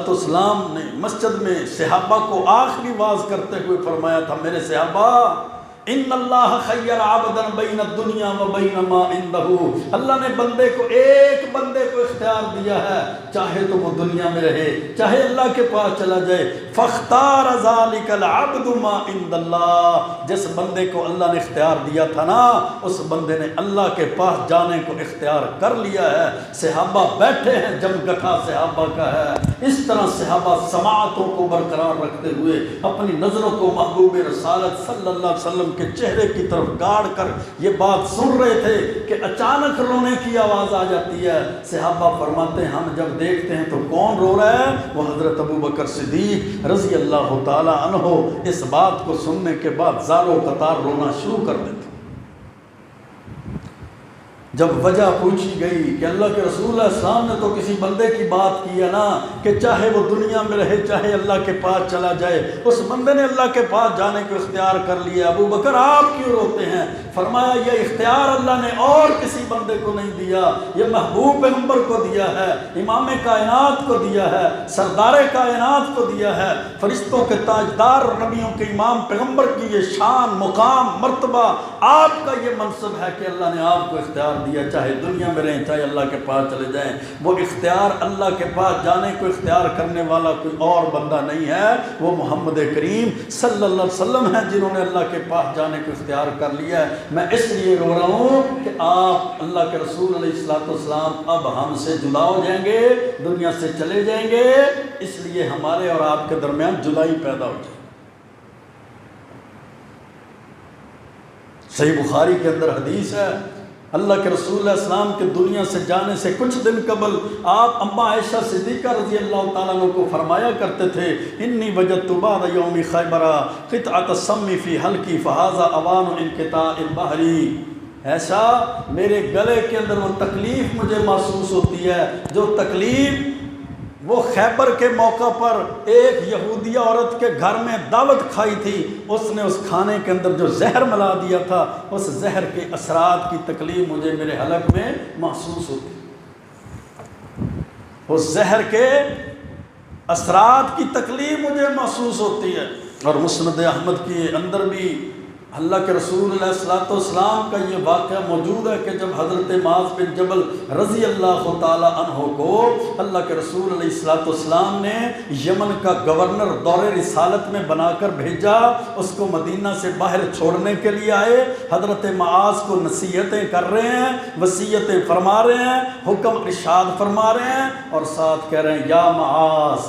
اسلام نے مسجد میں صحابہ کو آخری واز کرتے ہوئے فرمایا تھا، میرے صحابہ ان اللہ خیر عبدا بین الدنیا و بین ما عنده، اللہ نے بندے کو ایک بندے کو اختیار دیا ہے، چاہے تو وہ دنیا میں رہے چاہے اللہ کے پاس چلا جائے، فاختار ذلک العبد ما عند اللہ، جس بندے کو اللہ نے اختیار دیا تھا نا اس بندے نے اللہ کے پاس جانے کو اختیار کر لیا ہے۔ صحابہ بیٹھے ہیں، جم گٹھا صحابہ کا ہے۔ اس طرح صحابہ سماعتوں کو برقرار رکھتے ہوئے اپنی نظروں کو محبوب رسالت صلی اللہ علیہ وسلم کے چہرے کی طرف گاڑ کر یہ بات سن رہے تھے کہ اچانک رونے کی آواز آ جاتی ہے۔ صحابہ فرماتے ہیں ہم جب دیکھتے ہیں تو کون رو رہا ہے؟ وہ حضرت ابو بکر صدیق رضی اللہ تعالی عنہ اس بات کو سننے کے بعد زاروں قطار رونا شروع کر دیتے۔ جب وجہ پوچھی گئی کہ اللہ کے رسول اللہ السلام نے تو کسی بندے کی بات کی ہے نا کہ چاہے وہ دنیا میں رہے چاہے اللہ کے پاس چلا جائے، اس بندے نے اللہ کے پاس جانے کو اختیار کر لیا، ابو بکر آپ کیوں روتے ہیں؟ فرمایا یہ اختیار اللہ نے اور کسی بندے کو نہیں دیا، یہ محبوب پیغمبر کو دیا ہے، امام کائنات کو دیا ہے، سردار کائنات کو دیا ہے، فرشتوں کے تاجدار اور نبیوں کے امام پیغمبر کی یہ شان مقام مرتبہ آپ کا یہ منصب ہے کہ اللہ نے آپ کو اختیار دیا، چاہے دنیا میں رہیں چاہے اللہ کے پاس چلے جائیں۔ وہ اختیار اللہ کے پاس جانے کو اختیار کرنے والا کوئی اور بندہ نہیں ہے، وہ محمد کریم صلی اللہ علیہ وسلم ہیں جنہوں نے اللہ کے پاس جانے کو اختیار کر لیا ہے۔ میں اس لیے رو رہا ہوں کہ آپ اللہ کے رسول علیہ السلام اب ہم سے جدا ہو جائیں گے، دنیا سے چلے جائیں گے، اس لیے ہمارے اور آپ کے درمیان جدائی پیدا ہو جائے۔ صحیح بخاری کے اندر حدیث ہے، اللہ کے رسول علیہ السلام کے دنیا سے جانے سے کچھ دن قبل آپ اماں عائشہ صدیقہ رضی اللہ تعالیٰ عنہ کو فرمایا کرتے تھے، انی وجدت بعد یوم خیبر قطعۃ السم فی حلقی فہذا اوان انقطاع البحر، ایسا میرے گلے کے اندر وہ تکلیف مجھے محسوس ہوتی ہے جو تکلیف وہ خیبر کے موقع پر ایک یہودیہ عورت کے گھر میں دعوت کھائی تھی، اس نے اس کھانے کے اندر جو زہر ملا دیا تھا اس زہر کے اثرات کی تکلیف مجھے میرے حلق میں محسوس ہوتی، اس زہر کے اثرات کی تکلیف مجھے محسوس ہوتی ہے۔ اور مسند احمد کے اندر بھی اللہ کے رسول علیہ السلام کا یہ واقعہ موجود ہے کہ جب حضرت معاذ بن جبل رضی اللہ تعالی عنہ کو اللہ کے رسول علیہ السلام نے یمن کا گورنر دور رسالت میں بنا کر بھیجا، اس کو مدینہ سے باہر چھوڑنے کے لیے آئے، حضرت معاذ کو نصیحتیں کر رہے ہیں، وصیتیں فرما رہے ہیں، حکم ارشاد فرما رہے ہیں اور ساتھ کہہ رہے ہیں یا معاذ